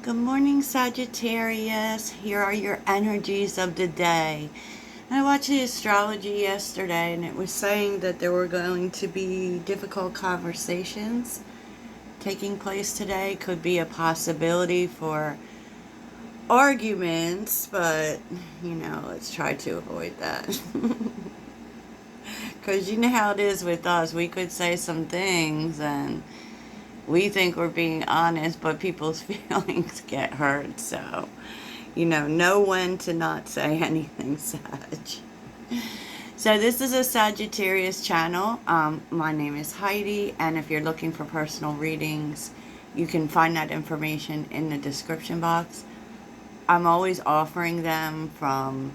Good morning, Sagittarius. Here are your energies of the day. I watched the astrology yesterday and it was saying that there were going to be difficult conversations taking place today. Could be a possibility for arguments, but let's try to avoid that. Because you know how it is with us. We could say some things and we think we're being honest, but people's feelings get hurt. So, know when to not say anything, Sag. So this is a Sagittarius channel. My name is Heidi, and if you're looking for personal readings, you can find that information in the description box. I'm always offering them from,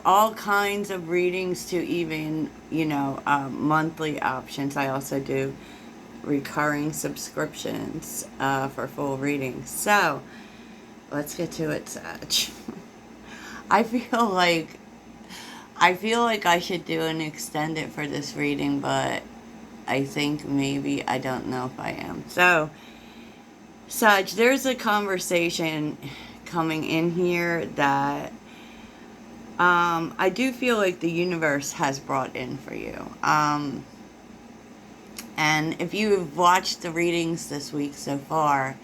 all kinds of readings to even, monthly options. I also do recurring subscriptions for full readings. So let's get to it, Sag. I feel like I should do an extended for this reading, but I think maybe I don't know if I am. So, Sag, there's a conversation coming in here that I do feel like the universe has brought in for you. And if you've watched the readings this week so far,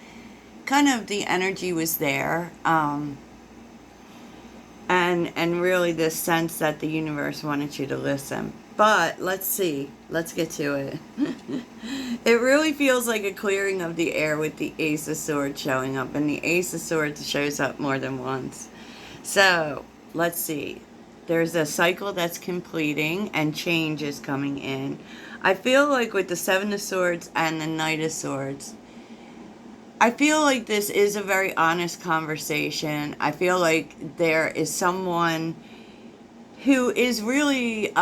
kind of the energy was there. And really this sense that the universe wanted you to listen. But let's see. Let's get to it. It really feels like a clearing of the air with the Ace of Swords showing up. And the Ace of Swords shows up more than once. So, let's see. There's a cycle that's completing and change is coming in. I feel like with the Seven of Swords and the Knight of Swords, I feel like this is a very honest conversation. I feel like there is someone who is really,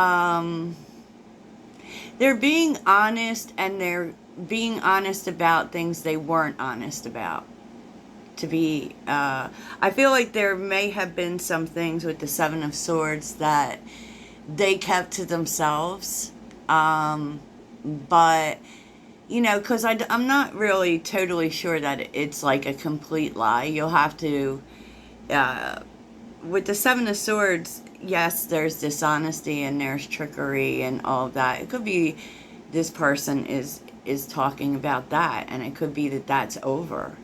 they're being honest, and they're being honest about things they weren't honest about. I feel like there may have been some things with the Seven of Swords that they kept to themselves. But because I'm not really totally sure that it's like a complete lie. You'll have to, with the Seven of Swords, yes, there's dishonesty and there's trickery and all of that. It could be this person is talking about that, and it could be that that's over.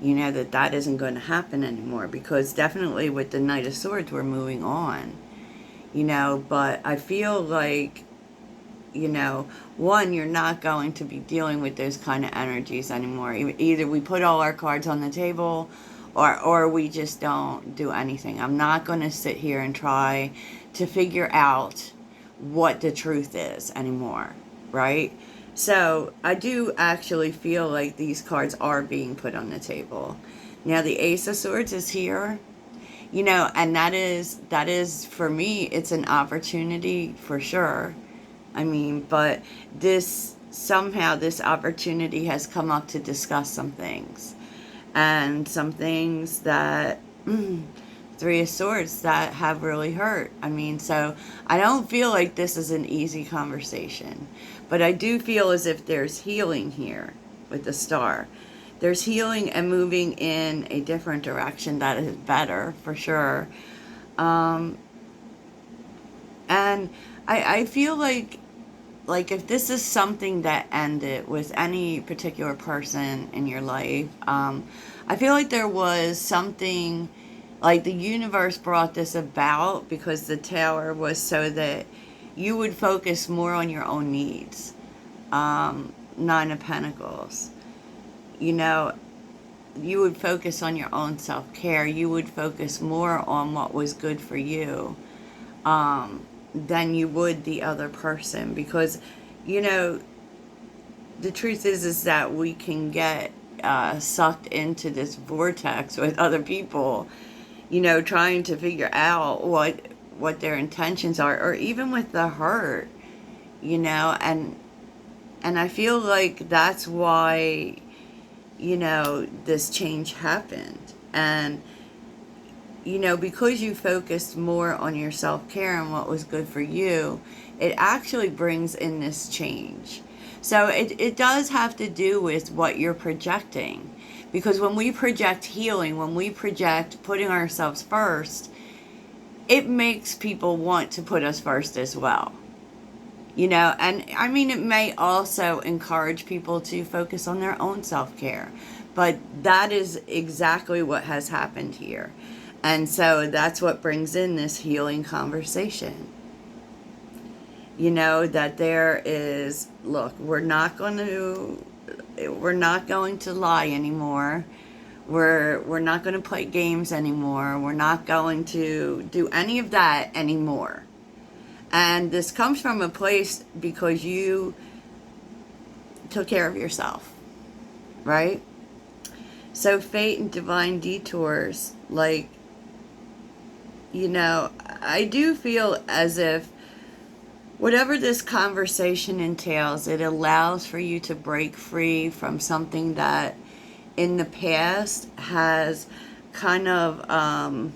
That isn't going to happen anymore, because definitely with the Knight of Swords, we're moving on. But I feel like, one, you're not going to be dealing with those kind of energies anymore. Either we put all our cards on the table, or we just don't do anything. I'm not going to sit here and try to figure out what the truth is anymore, right? So I do actually feel like these cards are being put on the table. Now the Ace of Swords is here, and that is for me, it's an opportunity for sure. But somehow this opportunity has come up to discuss some things. And some things that, Three of Swords, that have really hurt. So I don't feel like this is an easy conversation. But I do feel as if there's healing here with the Star. There's healing and moving in a different direction that is better, for sure. And I feel like if this is something that ended with any particular person in your life, I feel like there was something, like the universe brought this about because the Tower was so that you would focus more on your own needs. Nine of Pentacles. You would focus on your own self-care. You would focus more on what was good for you. Than you would the other person, because the truth is that we can get sucked into this vortex with other people, trying to figure out what their intentions are, or even with the hurt, and I feel like that's why this change happened. And because you focused more on your self-care and what was good for you, it actually brings in this change. So it does have to do with what you're projecting. Because when we project healing, when we project putting ourselves first, it makes people want to put us first as well. You know, and I mean, it may also encourage people to focus on their own self-care. But that is exactly what has happened here. And so that's what brings in this healing conversation. You know, that there is, look, we're not going to lie anymore. We're not going to play games anymore. We're not going to do any of that anymore. And this comes from a place because you took care of yourself, right? So fate and divine detours, like, you know, I do feel as if whatever this conversation entails, it allows for you to break free from something that in the past has kind of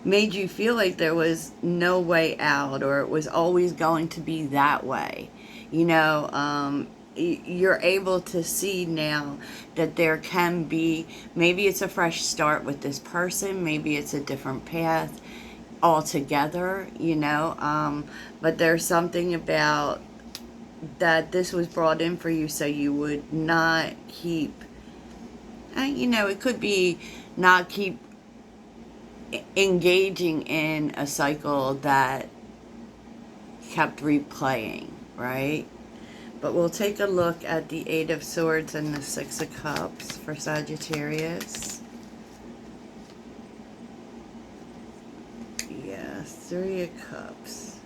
made you feel like there was no way out, or it was always going to be that way. You know, you're able to see now that there can be, maybe it's a fresh start with this person, maybe it's a different path altogether, you know, but there's something about that this was brought in for you so you would not keep, you know, it could be not keep engaging in a cycle that kept replaying, right? But we'll take a look at the Eight of Swords and the Six of Cups for Sagittarius. Yeah, Three of Cups.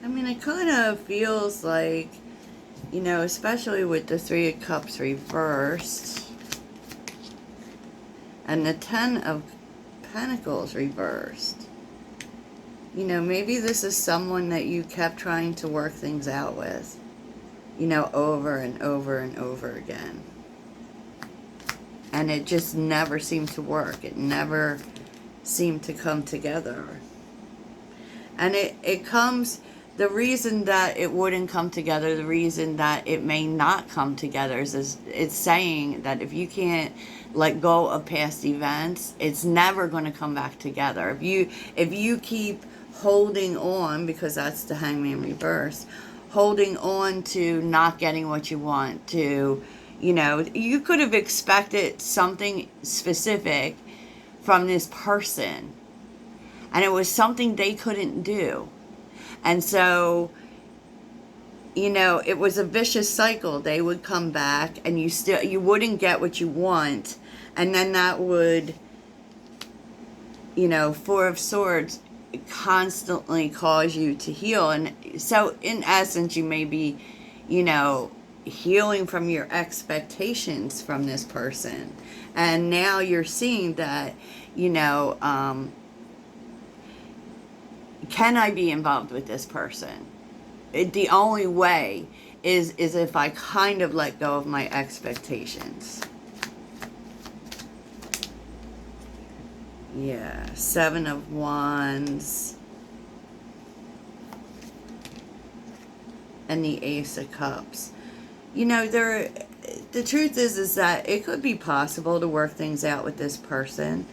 I mean, it kind of feels like, you know, especially with the Three of Cups reversed and the Ten of Pentacles reversed. You know, maybe this is someone that you kept trying to work things out with, you know, over and over and over again. And it just never seemed to work. It never seemed to come together. And it comes, the reason that it wouldn't come together, the reason that it may not come together is it's saying that if you can't let go of past events, it's never going to come back together. If you keep holding on, because that's the Hangman reverse, holding on to not getting what you want, to, you know, you could have expected something specific from this person, and it was something they couldn't do. And so, you know, it was a vicious cycle. They would come back and you wouldn't get what you want. And then that would, you know, Four of Swords constantly cause you to heal. And so in essence, you may be, you know, healing from your expectations from this person. And now you're seeing that, you know, can I be involved with this person? The only way is if I kind of let go of my expectations. Yeah, Seven of Wands. And the Ace of Cups. You know, the truth is that it could be possible to work things out with this person.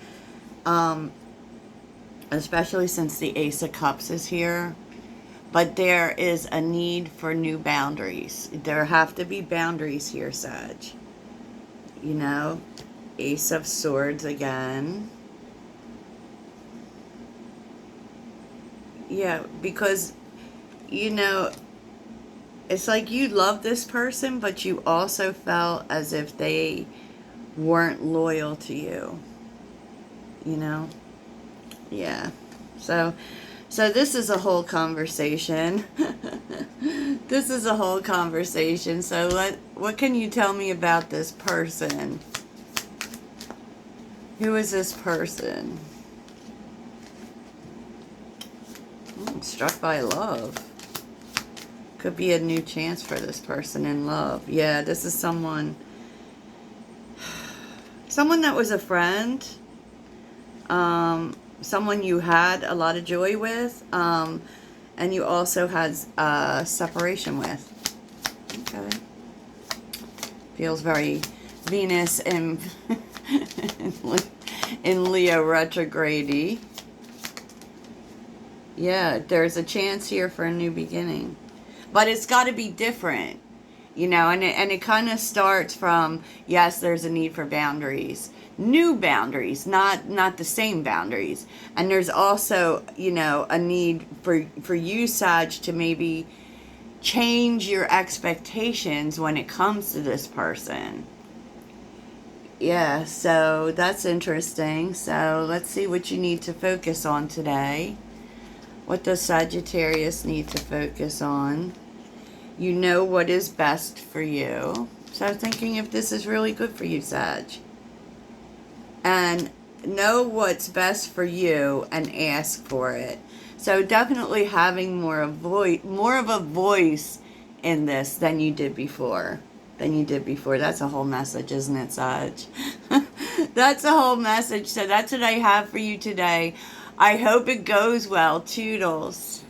Especially since the Ace of Cups is here. But there is a need for new boundaries. There have to be boundaries here, Sag. You know, Ace of Swords again. Yeah, because, you know, it's like you love this person, but you also felt as if they weren't loyal to you. You know? Yeah. So this is a whole conversation. This is a whole conversation. So what can you tell me about this person? Who is this person? Struck by love. Could be a new chance for this person in love. Yeah, this is someone that was a friend. Someone you had a lot of joy with. And you also had separation with. Okay. Feels very, Venus in Leo retrograde. Yeah, there's a chance here for a new beginning. But it's got to be different, you know, and it kind of starts from, yes, there's a need for boundaries. New boundaries, not the same boundaries. And there's also, you know, a need for you, Sag, to maybe change your expectations when it comes to this person. Yeah, so that's interesting. So let's see what you need to focus on today. What does Sagittarius need to focus on? You know what is best for you. So thinking if this is really good for you, Sag. And know what's best for you and ask for it. So definitely having more of a voice in this than you did before. That's a whole message, isn't it, Sag? That's a whole message. So that's what I have for you today. I hope it goes well. Toodles.